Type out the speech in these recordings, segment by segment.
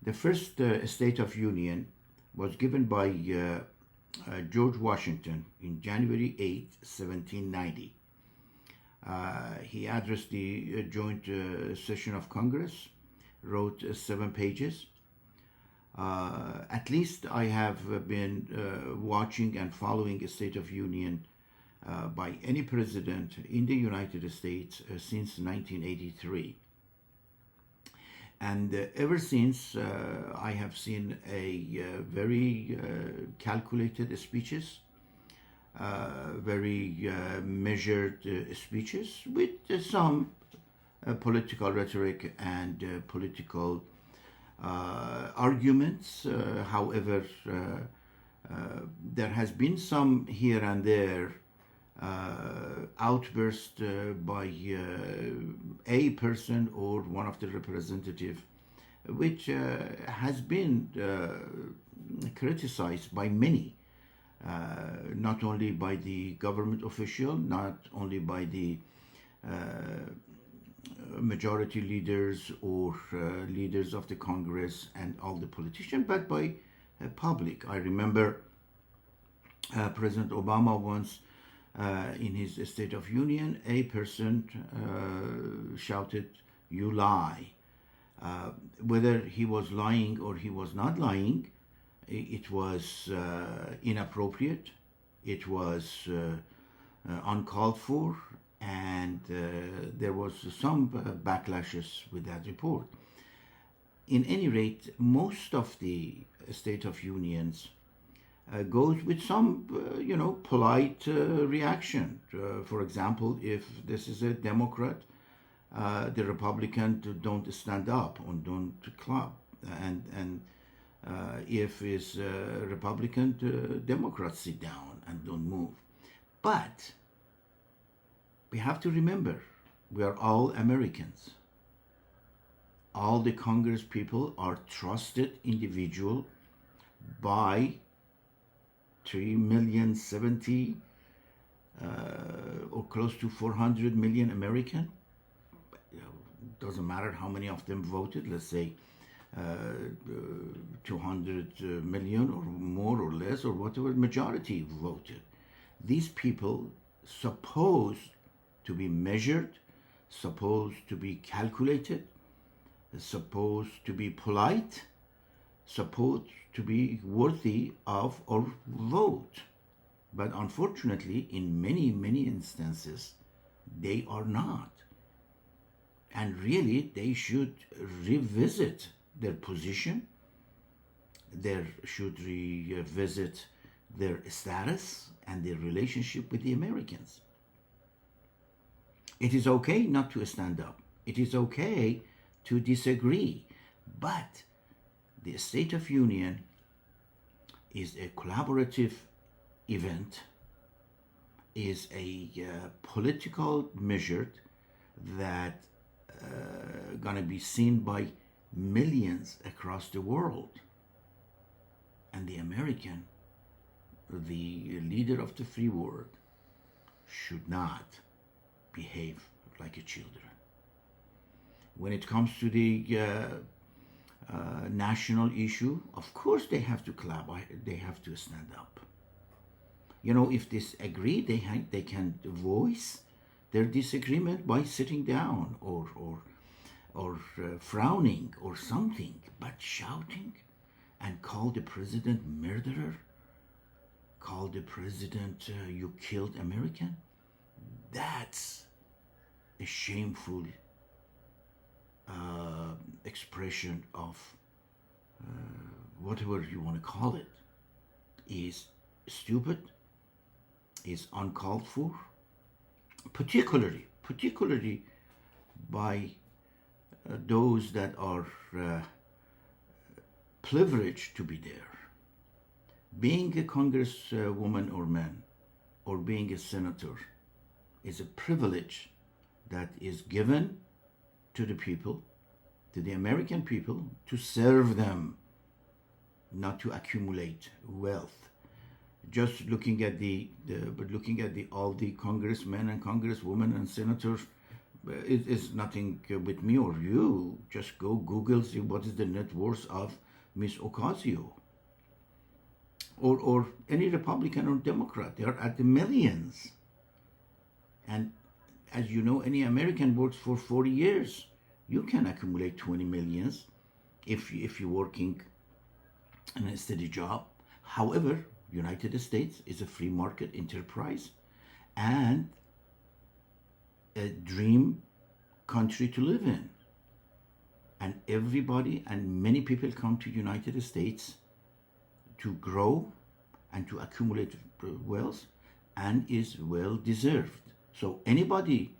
The first State of Union was given by George Washington in January 8, 1790. He addressed the joint session of Congress, wrote 7 pages. At least I have been watching and following a State of Union by any president in the United States since 1983. And ever since, I have seen a very calculated speeches, very measured speeches with some political rhetoric and political arguments. However, there has been some here and there outburst by a person or one of the representative, which has been criticized by many, not only by the government official, not only by the majority leaders or leaders of the Congress and all the politicians, but by public. I remember President Obama once in his State of Union, a person shouted, "You lie." Whether he was lying or he was not lying, it was inappropriate, it was uncalled for, and there was some backlashes with that report. In any rate, most of the State of Unions goes with some, polite reaction. For example, if this is a Democrat, the Republican don't stand up or don't clap, and if it's a Republican, the Democrats sit down and don't move. But we have to remember, we are all Americans. All the Congress people are trusted individuals by 3,070,000 or close to 400 million American. Doesn't matter how many of them voted, let's say 200 million or more or less, or whatever majority voted. These people supposed to be measured, supposed to be calculated, supposed to be polite, supposed to be worthy of our vote. But unfortunately, in many, many instances, they are not. And really, they should revisit their position. They should revisit their status and their relationship with the Americans. It is okay not to stand up. It is okay to disagree. But the State of Union is a collaborative event, is a political measure that gonna be seen by millions across the world. And the American, the leader of the free world, should not behave like a children. When it comes to the national issue, of course they have to clap, they have to stand up. If they disagree, they can voice their disagreement by sitting down or frowning or something, but shouting and call the president murderer, call the president you killed American, that's a shameful expression of whatever you want to call it, is stupid, is uncalled for, particularly by those that are privileged to be there. Being a congresswoman or man, or being a senator, is a privilege that is given to the people, to the American people, to serve them, not to accumulate wealth. Just looking at all the congressmen and congresswomen and senators it is nothing with me or you. Just go Google, see what is the net worth of Miss Ocasio, or any Republican or Democrat. They are at the millions. And as you know, any American works for 40 years. You can accumulate 20 millions if you're working in a steady job. However, United States is a free market enterprise and a dream country to live in. And everybody and many people come to United States to grow and to accumulate wealth, and is well deserved. So anybody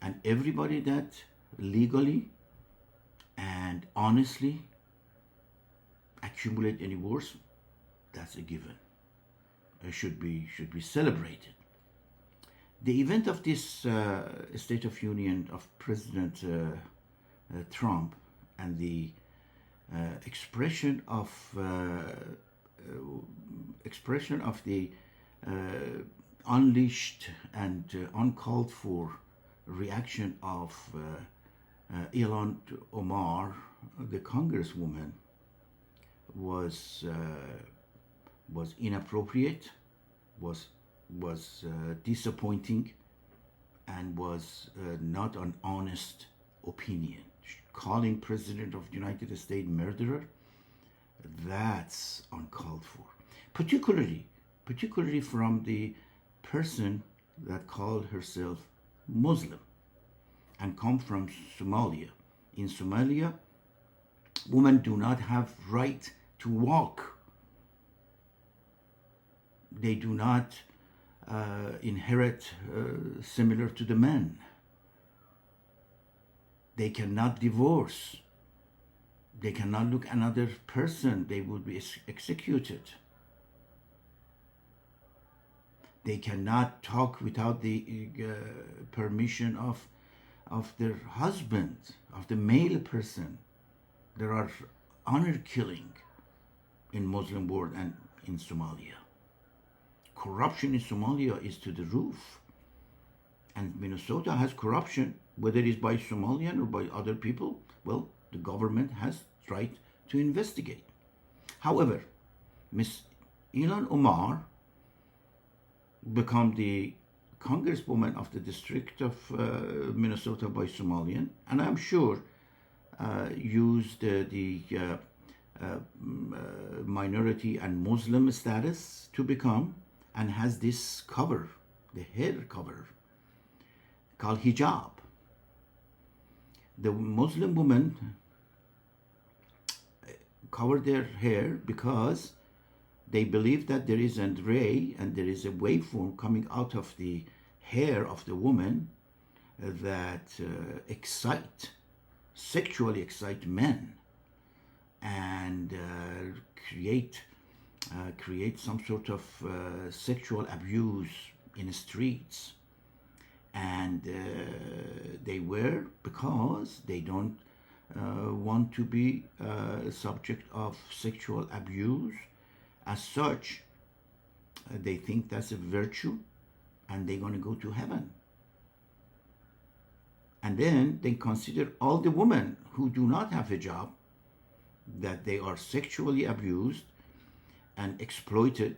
and everybody that legally and honestly accumulate any wealth, that's a given. It should be celebrated. The event of this State of Union of President Trump and the expression of the unleashed and uncalled for reaction of Ilhan Omar, the Congresswoman, was inappropriate, was disappointing, and was not an honest opinion. Calling President of the United States murderer, that's uncalled for. Particularly from the person that called herself Muslim and come from Somalia. In Somalia, women do not have right to walk. They do not inherit similar to the men. They cannot divorce. They cannot look another person. They would be executed. They cannot talk without the permission of their husband, of the male person. There are honor killing in Muslim world and in Somalia. Corruption in Somalia is to the roof. And Minnesota has corruption, whether it is by Somalian or by other people. Well, the government has right to investigate. However, Miss Ilhan Omar become the congresswoman of the district of Minnesota by Somalian, and I'm sure used the minority and Muslim status to become, and has this cover, the hair cover, called hijab. The Muslim women cover their hair because they believe that there is a ray and there is a waveform coming out of the hair of the woman that sexually excite men and create some sort of sexual abuse in the streets. And they wear because they don't want to be subject of sexual abuse. As such, they think that's a virtue and they're going to go to heaven. And then they consider all the women who do not have hijab, that they are sexually abused and exploited,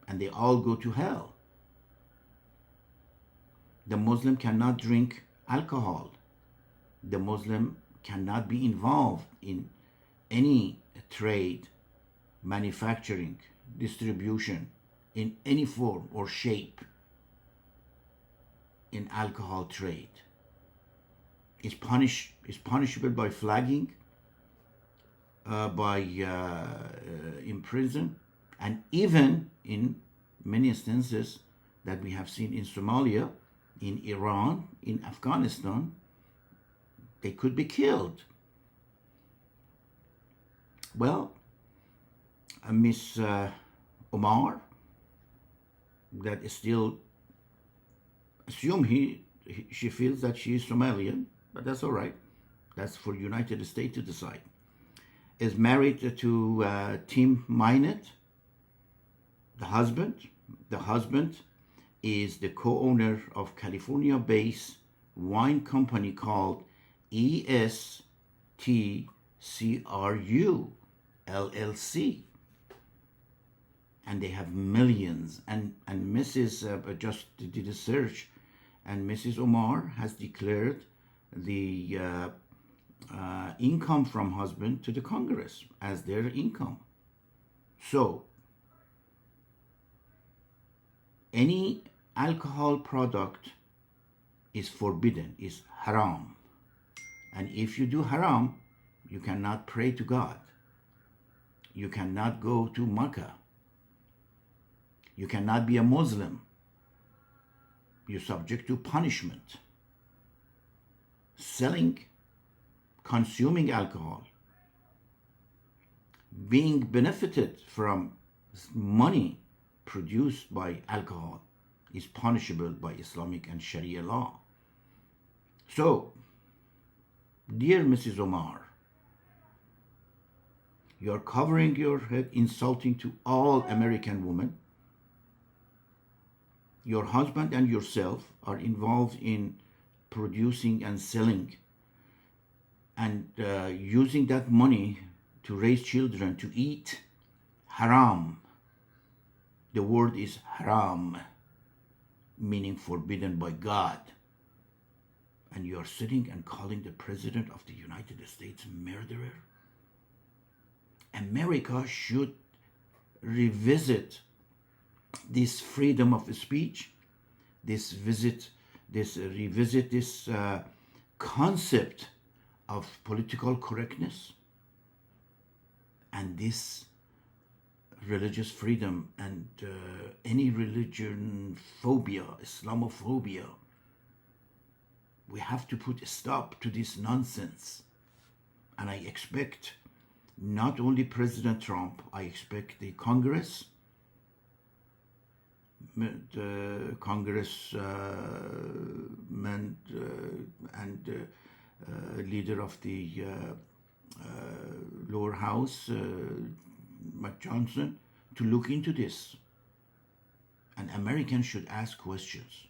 and they all go to hell. The Muslim cannot drink alcohol. The Muslim cannot be involved in any trade, manufacturing, distribution, in any form or shape in alcohol trade. Is punishable by flagging, by in prison, and even in many instances that we have seen in Somalia, in Iran, in Afghanistan, they could be killed. Well, Miss Omar, that is still assume she feels that she is Somalian, but that's all right. That's for United States to decide. Is married to Tim Minett, the husband. The husband is the co-owner of California-based wine company called ESTCRU LLC. And they have millions. And Mrs. Just did a search, and Mrs. Omar has declared the income from husband to the Congress as their income. So, any alcohol product is forbidden, is haram. And if you do haram, you cannot pray to God. You cannot go to Mecca. You cannot be a Muslim. You're subject to punishment. Selling, consuming alcohol, being benefited from money produced by alcohol is punishable by Islamic and Sharia law. So, dear Mrs. Omar, you're covering your head, insulting to all American women. Your husband and yourself are involved in producing and selling and using that money to raise children, to eat haram. The word is haram, meaning forbidden by God. And you are sitting and calling the President of the United States murderer? America should revisit this freedom of speech, revisit this concept of political correctness, and this religious freedom and any religion phobia, Islamophobia. We have to put a stop to this nonsense. And I expect not only President Trump, I expect the Congress, congressman and leader of the lower house, Mike Johnson, to look into this. And Americans should ask questions.